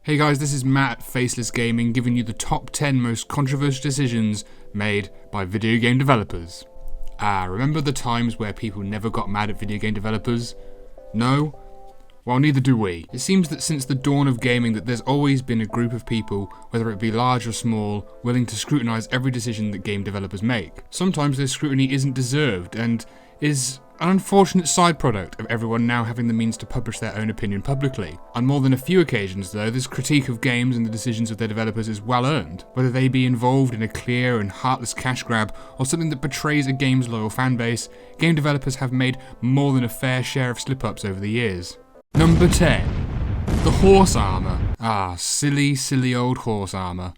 Hey guys, this is Matt at Faceless Gaming giving you the top 10 most controversial decisions made by video game developers. Remember the times where people never got mad at video game developers? No? Well, neither do we. It seems that since the dawn of gaming that there's always been a group of people, whether it be large or small, willing to scrutinise every decision that game developers make. Sometimes this scrutiny isn't deserved and is an unfortunate side product of everyone now having the means to publish their own opinion publicly. On more than a few occasions though, this critique of games and the decisions of their developers is well earned, whether they be involved in a clear and heartless cash grab or something that betrays a game's loyal fanbase. Game developers have made more than a fair share of slip-ups over the years. Number 10. The horse armour. Silly old horse armour.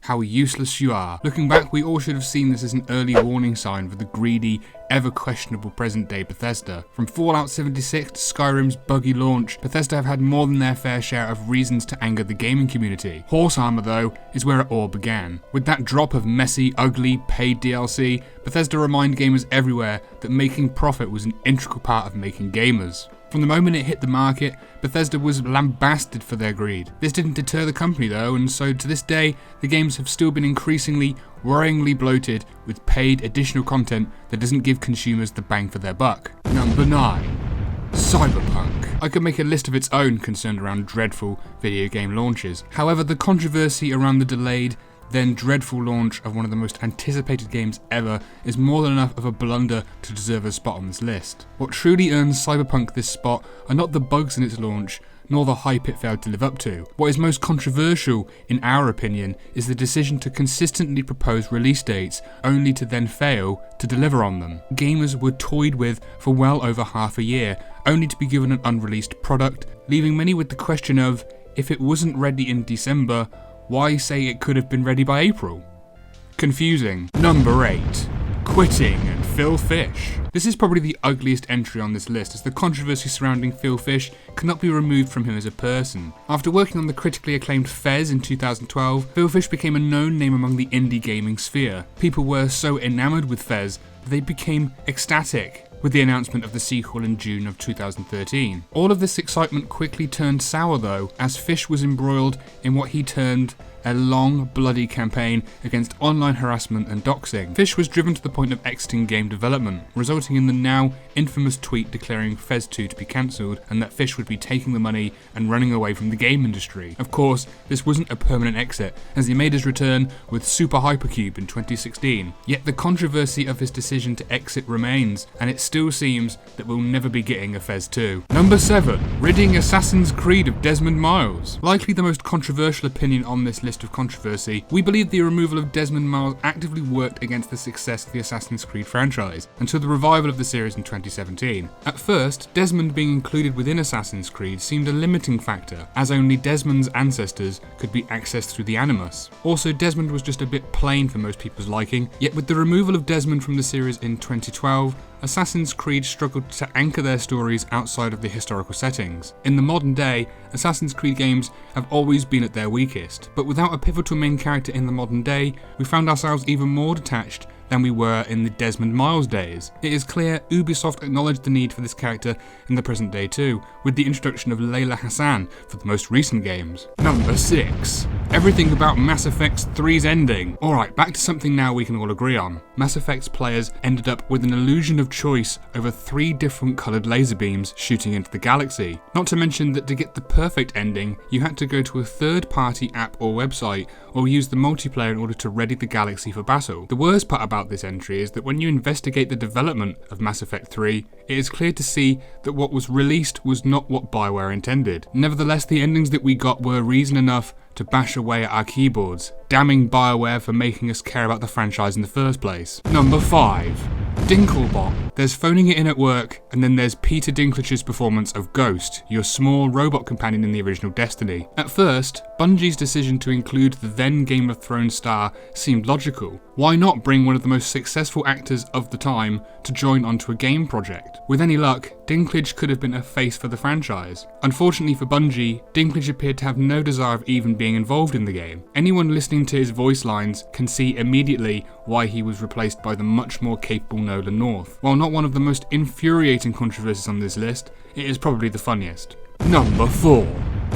How useless you are. Looking back, we all should have seen this as an early warning sign for the greedy, ever-questionable present-day Bethesda. From Fallout 76 to Skyrim's buggy launch, Bethesda have had more than their fair share of reasons to anger the gaming community. Horse armour, though, is where it all began. With that drop of messy, ugly, paid DLC, Bethesda reminded gamers everywhere that making profit was an integral part of making gamers. From the moment it hit the market, Bethesda was lambasted for their greed. This didn't deter the company though, and so to this day, the games have still been increasingly, worryingly bloated with paid additional content that doesn't give consumers the bang for their buck. Number 9. Cyberpunk. I could make a list of its own concerned around dreadful video game launches. However, the controversy around the delayed, then dreadful launch of one of the most anticipated games ever is more than enough of a blunder to deserve a spot on this list. What truly earns Cyberpunk this spot are not the bugs in its launch, nor the hype it failed to live up to. What is most controversial, in our opinion, is the decision to consistently propose release dates, only to then fail to deliver on them. Gamers were toyed with for well over half a year, only to be given an unreleased product, leaving many with the question of, if it wasn't ready in December, why say it could have been ready by April? Confusing. Number 8. Quitting and Phil Fish. This is probably the ugliest entry on this list, as the controversy surrounding Phil Fish cannot be removed from him as a person. After working on the critically acclaimed Fez in 2012, Phil Fish became a known name among the indie gaming sphere. People were so enamoured with Fez that they became ecstatic with the announcement of the sequel in June of 2013. All of this excitement quickly turned sour though, as Fish was embroiled in what he termed a long, bloody campaign against online harassment and doxing. Fish was driven to the point of exiting game development, resulting in the now infamous tweet declaring Fez 2 to be cancelled and that Fish would be taking the money and running away from the game industry. Of course, this wasn't a permanent exit, as he made his return with Super Hypercube in 2016. Yet the controversy of his decision to exit remains, and it still seems that we'll never be getting a Fez 2. Number 7. Ridding Assassin's Creed of Desmond Miles. Likely the most controversial opinion on this list of controversy, we believe the removal of Desmond Miles actively worked against the success of the Assassin's Creed franchise, until the revival of the series in 2017. At first, Desmond being included within Assassin's Creed seemed a limiting factor, as only Desmond's ancestors could be accessed through the Animus. Also, Desmond was just a bit plain for most people's liking, yet with the removal of Desmond from the series in 2012, Assassin's Creed struggled to anchor their stories outside of the historical settings. In the modern day, Assassin's Creed games have always been at their weakest, but without a pivotal main character in the modern day, we found ourselves even more detached than we were in the Desmond Miles days. It is clear Ubisoft acknowledged the need for this character in the present day too, with the introduction of Layla Hassan for the most recent games. Number 6. Everything about Mass Effect 3's ending. Alright, back to something now we can all agree on. Mass Effect's players ended up with an illusion of choice over 3 different coloured laser beams shooting into the galaxy. Not to mention that to get the perfect ending, you had to go to a third-party app or website, or use the multiplayer in order to ready the galaxy for battle. The worst part about this entry is that when you investigate the development of Mass Effect 3, it is clear to see that what was released was not what BioWare intended. Nevertheless, the endings that we got were reason enough to bash away at our keyboards, damning BioWare for making us care about the franchise in the first place. Number 5. Dilucbot. There's phoning it in at work, and then there's Peter Dinklage's performance of Ghost, your small robot companion in the original Destiny. At first, Bungie's decision to include the then Game of Thrones star seemed logical. Why not bring one of the most successful actors of the time to join onto a game project? With any luck, Dinklage could have been a face for the franchise. Unfortunately for Bungie, Dinklage appeared to have no desire of even being involved in the game. Anyone listening to his voice lines can see immediately why he was replaced by the much more capable Nolan North. While not one of the most infuriating controversies on this list, it is probably the funniest. Number 4.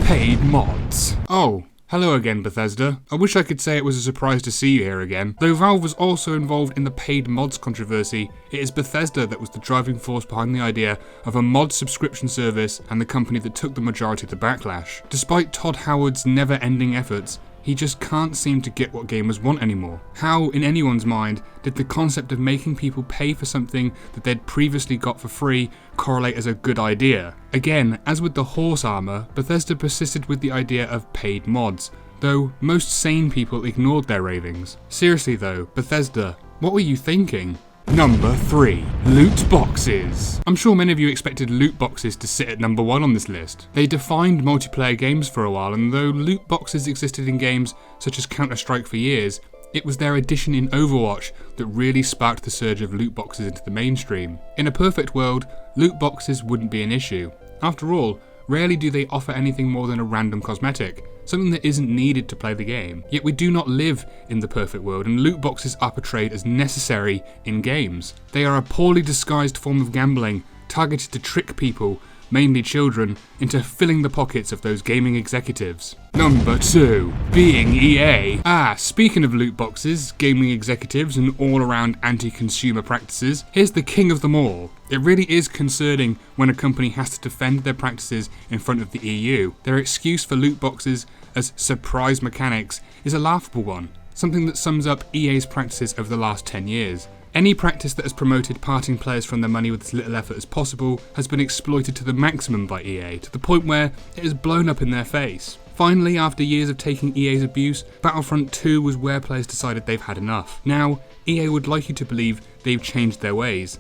Paid mods. Oh, hello again, Bethesda. I wish I could say it was a surprise to see you here again. Though Valve was also involved in the paid mods controversy, it is Bethesda that was the driving force behind the idea of a mod subscription service and the company that took the majority of the backlash. Despite Todd Howard's never-ending efforts, he just can't seem to get what gamers want anymore. How, in anyone's mind, did the concept of making people pay for something that they'd previously got for free correlate as a good idea? Again, as with the horse armor, Bethesda persisted with the idea of paid mods, though most sane people ignored their ravings. Seriously though, Bethesda, what were you thinking? Number 3. Loot boxes. I'm sure many of you expected loot boxes to sit at number 1 on this list. They defined multiplayer games for a while, and though loot boxes existed in games such as Counter-Strike for years, it was their addition in Overwatch that really sparked the surge of loot boxes into the mainstream. In a perfect world, loot boxes wouldn't be an issue. After all, rarely do they offer anything more than a random cosmetic, something that isn't needed to play the game. Yet we do not live in the perfect world, and loot boxes are portrayed as necessary in games. They are a poorly disguised form of gambling, targeted to trick people, mainly children, into filling the pockets of those gaming executives. Number 2. Being EA. Speaking of loot boxes, gaming executives, and all-around anti-consumer practices, here's the king of them all. It really is concerning when a company has to defend their practices in front of the EU. Their excuse for loot boxes as surprise mechanics is a laughable one, something that sums up EA's practices over the last 10 years. Any practice that has promoted parting players from their money with as little effort as possible has been exploited to the maximum by EA, to the point where it has blown up in their face. Finally, after years of taking EA's abuse, Battlefront 2 was where players decided they've had enough. Now, EA would like you to believe they've changed their ways.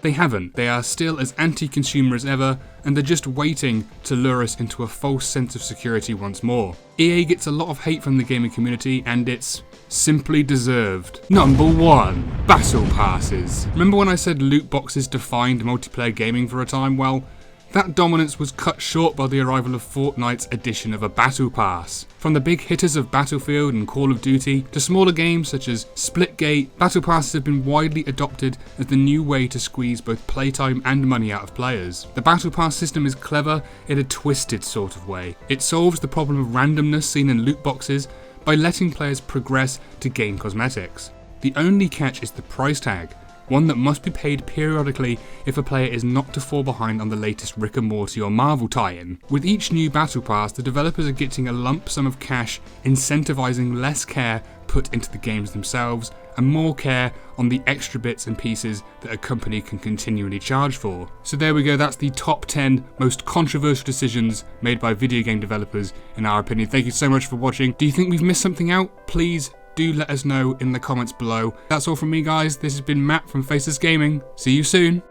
They haven't. They are still as anti-consumer as ever, and they're just waiting to lure us into a false sense of security once more. EA gets a lot of hate from the gaming community, and it's simply deserved. Number 1. Battle passes. Remember when I said loot boxes defined multiplayer gaming for a time? Well, that dominance was cut short by the arrival of Fortnite's addition of a Battle Pass. From the big hitters of Battlefield and Call of Duty to smaller games such as Splitgate, Battle Passes have been widely adopted as the new way to squeeze both playtime and money out of players. The Battle Pass system is clever in a twisted sort of way. It solves the problem of randomness seen in loot boxes by letting players progress to gain cosmetics. The only catch is the price tag, one that must be paid periodically if a player is not to fall behind on the latest Rick and Morty or Marvel tie-in. With each new Battle Pass, the developers are getting a lump sum of cash, incentivizing less care put into the games themselves and more care on the extra bits and pieces that a company can continually charge for. So there we go, that's the top 10 most controversial decisions made by video game developers in our opinion. Thank you so much for watching. Do you think we've missed something out? Please do let us know in the comments below. That's all from me, guys. This has been Matt from Faceless Gaming. See you soon.